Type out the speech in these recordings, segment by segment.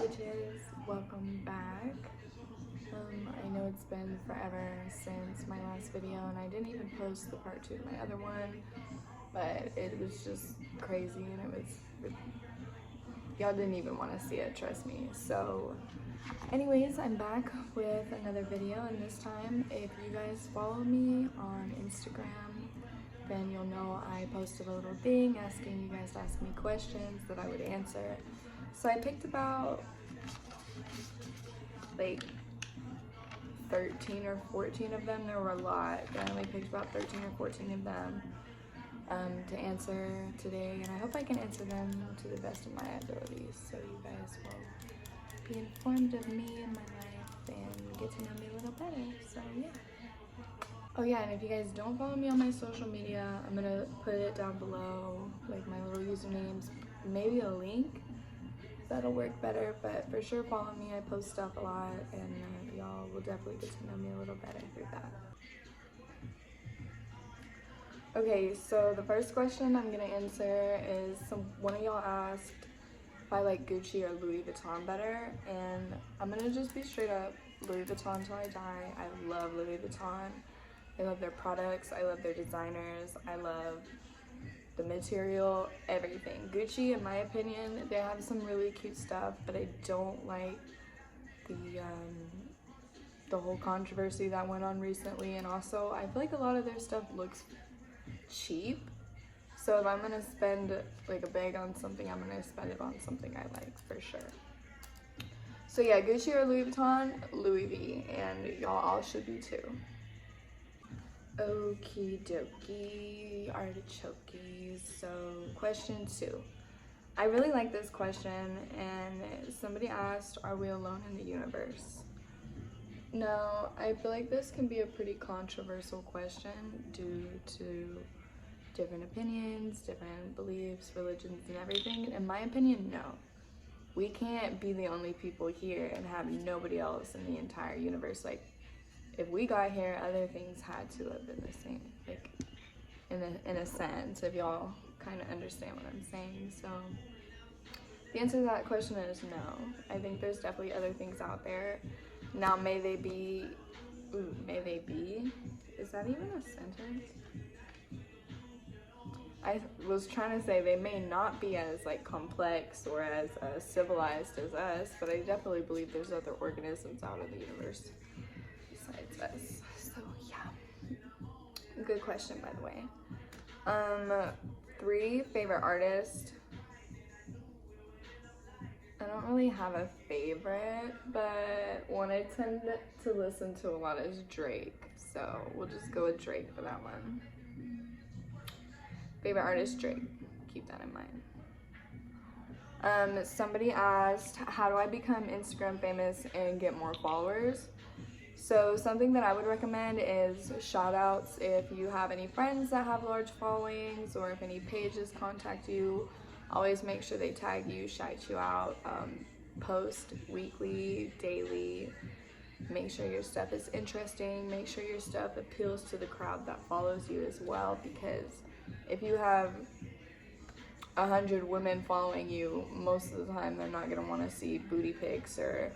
bitches, welcome back. I know it's been forever since my last video, and I didn't even post the part 2 of my other one, but it was just crazy, and y'all didn't even want to see it, trust me. So anyways, I'm back with another video, and this time, if you guys follow me on Instagram, then you'll know I posted a little thing asking you guys to ask me questions that I would answer. So I picked about like 13 or 14 of them. There were a lot, but I only picked about 13 or 14 of them to answer today, and I hope I can answer them to the best of my abilities, so you guys will be informed of me and my life and get to know me a little better. So yeah. Oh yeah, and if you guys don't follow me on my social media, I'm gonna put it down below, like my little usernames, maybe a link. That'll work better, but for sure follow me. I post stuff a lot, and y'all will definitely get to know me a little better through that. Okay, so the first question I'm gonna answer is one of y'all asked if I like Gucci or Louis Vuitton better, and I'm gonna just be straight up Louis Vuitton till I die. I love Louis Vuitton. I love their products, I love their designers, I love the material, everything. Gucci, in my opinion, they have some really cute stuff, but I don't like the whole controversy that went on recently, and also I feel like a lot of their stuff looks cheap. So if I'm gonna spend like a bag on something, I'm gonna spend it on something I like for sure. So yeah, Gucci or Louis Vuitton? Louis V, and y'all all should be too. Okie dokie, artichokes. So question 2. I really like this question, and somebody asked, are we alone in the universe? No, I feel like this can be a pretty controversial question due to different opinions, different beliefs, religions, and everything. In my opinion, no. We can't be the only people here and have nobody else in the entire universe. Like, if we got here, other things had to have been the same, like in a sense, if y'all kind of understand what I'm saying. So the answer to that question is no. I think there's definitely other things out there. Now, may they be, is that even a sentence? I was trying to say they may not be as like complex or as civilized as us, but I definitely believe there's other organisms out in the universe besides us. So yeah, good question, by the way. 3 favorite artists. I don't really have a favorite, but one I tend to listen to a lot is Drake, so we'll just go with Drake for that one. Favorite artist, Drake. Keep that in mind. Somebody asked, how do I become Instagram famous and get more followers? So something that I would recommend is shout outs. If you have any friends that have large followings, or if any pages contact you, always make sure they tag you, shout you out, post weekly, daily. Make sure your stuff is interesting. Make sure your stuff appeals to the crowd that follows you as well, because if you have 100 women following you, most of the time they're not gonna wanna see booty pics or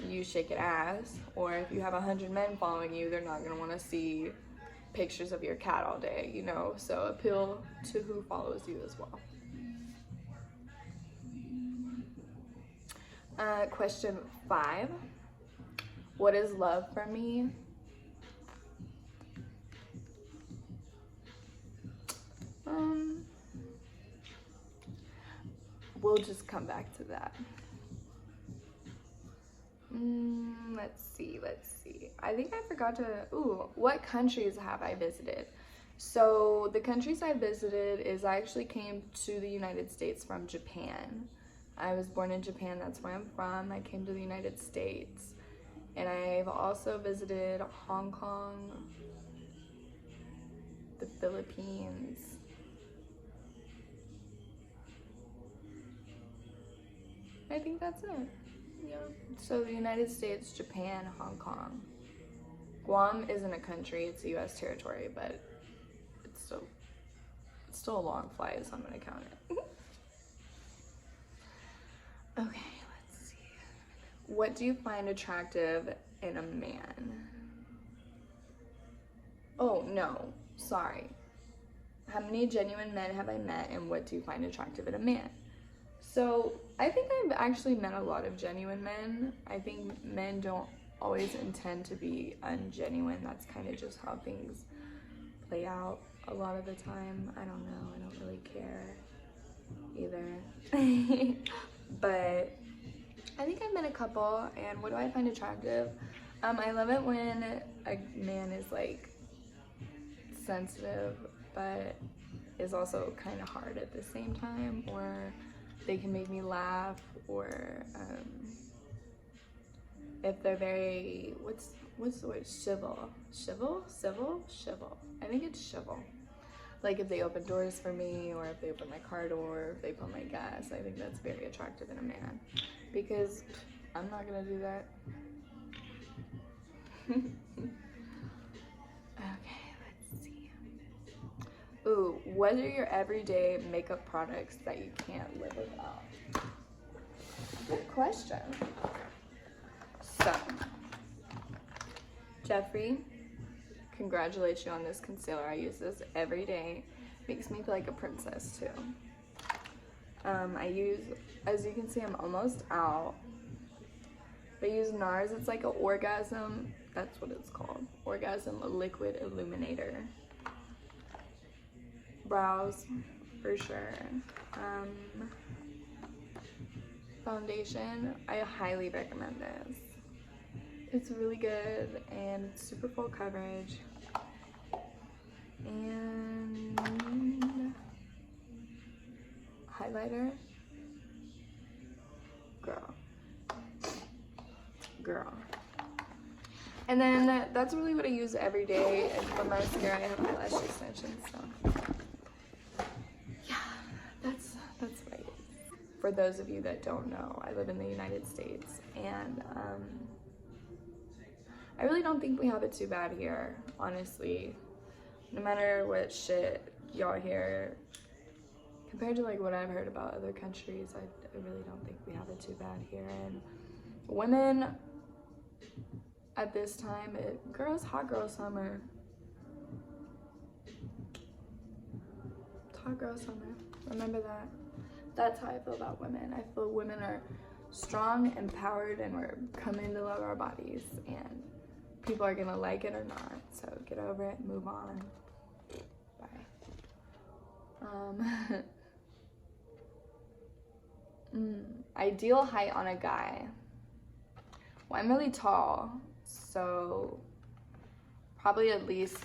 you shaking ass. Or if you have 100 men following you, they're not gonna wanna see pictures of your cat all day, you know? So appeal to who follows you as well. Question 5. What is love for me? We'll just come back to that. Let's see. I think I forgot to, what countries have I visited? So the countries I visited is I actually came to the United States from Japan. I was born in Japan, that's where I'm from. I came to the United States. And I've also visited Hong Kong, the Philippines. I think that's it. Yeah. So the United States, Japan, Hong Kong. Guam isn't a country, it's a US territory, but it's still a long flight, so I'm gonna count it. Okay, let's see. what do you find attractive in a man? Oh, no, sorry. How many genuine men have I met, and what do you find attractive in a man? So I think I've actually met a lot of genuine men. I think men don't always intend to be ungenuine. That's kind of just how things play out a lot of the time. I don't know. I don't really care either. But I think I've met a couple, and what do I find attractive? I love it when a man is like sensitive, but is also kind of hard at the same time, or they can make me laugh, or if they're very, what's the word, civil. I think it's civil. Like if they open doors for me, or if they open my car door, if they put my gas, I think that's very attractive in a man, because I'm not gonna do that. Okay, let's see. Ooh, what are your everyday makeup products that you can't live without? Good question. So, Jeffrey, congratulations on this concealer. I use this every day. Makes me feel like a princess too. I use, as you can see, I'm almost out. I use NARS. It's like an orgasm. That's what it's called. Orgasm Liquid Illuminator. Brows, for sure. Foundation, I highly recommend this. It's really good and it's super full coverage. And highlighter, girl. And then that's really what I use every day. And for mascara, I have eyelash extensions. So yeah, that's what I use. For those of you that don't know, I live in the United States, and I really don't think we have it too bad here, honestly. No matter what shit y'all hear, compared to like what I've heard about other countries, I really don't think we have it too bad here. And women at this time, girls, hot girl summer. It's hot girl summer. Remember that. That's how I feel about women. I feel women are strong, empowered, and we're coming to love our bodies. And people are gonna like it or not. So get over it, move on. Bye. Ideal height on a guy. Well, I'm really tall, so probably at least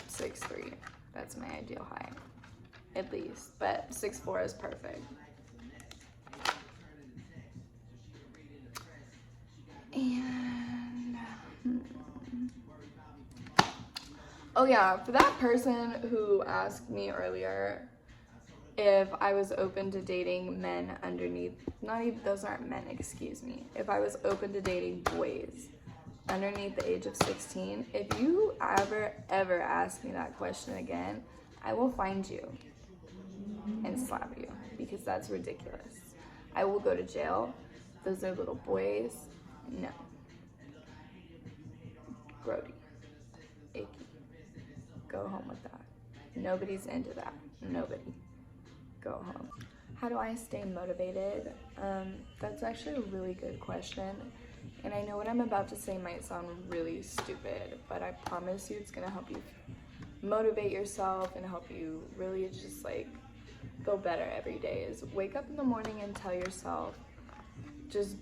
6'3". That's my ideal height, at least. But 6'4" is perfect. And oh yeah, for that person who asked me earlier if I was open to dating men underneath, not even, those aren't men, excuse me. If I was open to dating boys underneath the age of 16, if you ever ask me that question again, I will find you and slap you, because that's ridiculous. I will go to jail. Those are little boys. No. Grody. Icky. Go home with that. Nobody's into that. Nobody. Go home. How do I stay motivated? That's actually a really good question. And I know what I'm about to say might sound really stupid, but I promise you it's gonna help you motivate yourself and help you really just like feel better every day. Is wake up in the morning and tell yourself just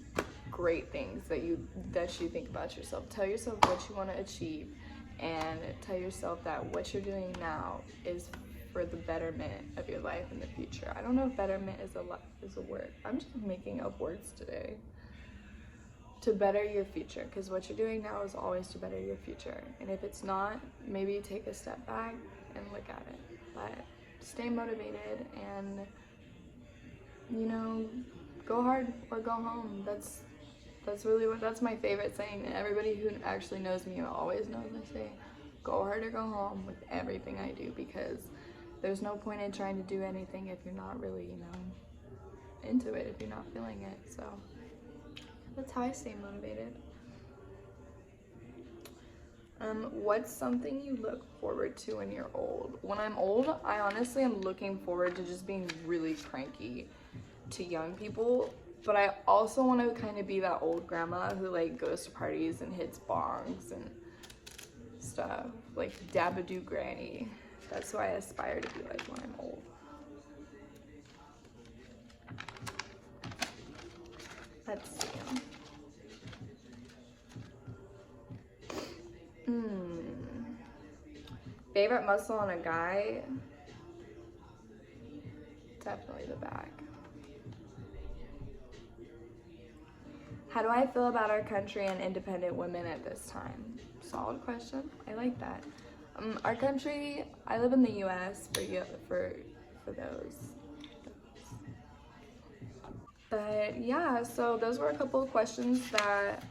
great things that you think about yourself. Tell yourself what you want to achieve, and tell yourself that what you're doing now is for the betterment of your life in the future. I don't know if betterment is a word. I'm just making up words today. To better your future, because what you're doing now is always to better your future. And if it's not, maybe take a step back and look at it. But stay motivated and, you know, go hard or go home. That's really that's my favorite saying. And everybody who actually knows me always knows I say, go hard or go home with everything I do, because there's no point in trying to do anything if you're not really, you know, into it, if you're not feeling it. So That's how I stay motivated. What's something you look forward to when you're old? When I'm old, I honestly am looking forward to just being really cranky to young people, but I also want to kind of be that old grandma who like goes to parties and hits bongs and stuff, like Dabadoo Granny. That's who I aspire to be like when I'm old. Let's see. Favorite muscle on a guy? Definitely the back. How do I feel about our country and independent women at this time? Solid question. I like that. Our country, I live in the US for those. But yeah, so those were a couple of questions that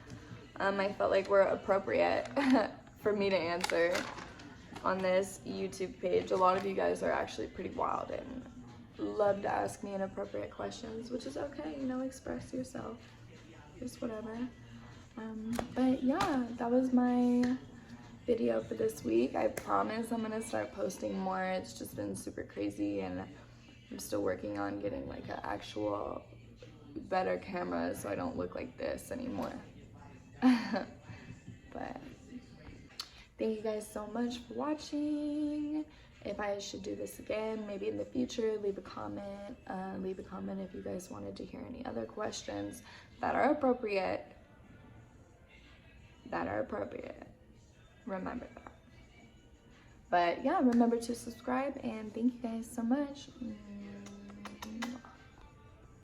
I felt like were appropriate for me to answer on this YouTube page. A lot of you guys are actually pretty wild and love to ask me inappropriate questions, which is okay, you know, express yourself. Just whatever. But yeah, that was my video for this week. I promise I'm gonna start posting more. It's just been super crazy and I'm still working on getting like an actual better camera so I don't look like this anymore. But thank you guys so much for watching. If I should do this again, maybe in the future, leave a comment. Leave a comment if you guys wanted to hear any other questions that are appropriate. Remember that. But yeah, remember to subscribe and thank you guys so much.